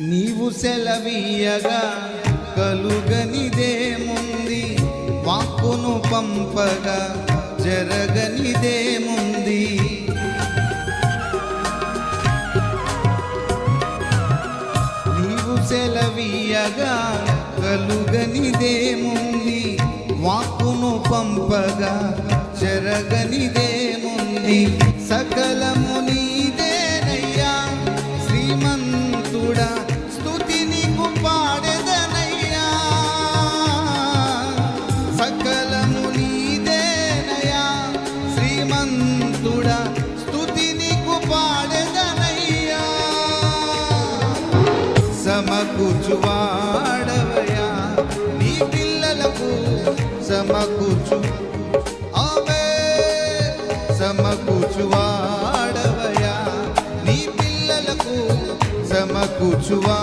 నీవు సెలవీయగా కలుగనిదేముంది, వాక్కును పంపగా జరగనిదేముంది. నీవు సెలవీయగా కలుగనిదేముంది, వాక్కును పంపగా జరగనిదేముంది. సకలము నీదేనయ్యా శ్రీమంతుడా, స్తుతి నీకు పాడెదనయ్యా. సకలము నీదేనయ్యా శ్రీమంతుడా, స్తుతి నీకు పాడెదనయ్యా. సమకూర్చువాడవయ్యా నీ పిల్లలకు సమకూర్చు, సమకూర్చువాడవయ్యా నీ పిల్లలకు సమకూర్చువా.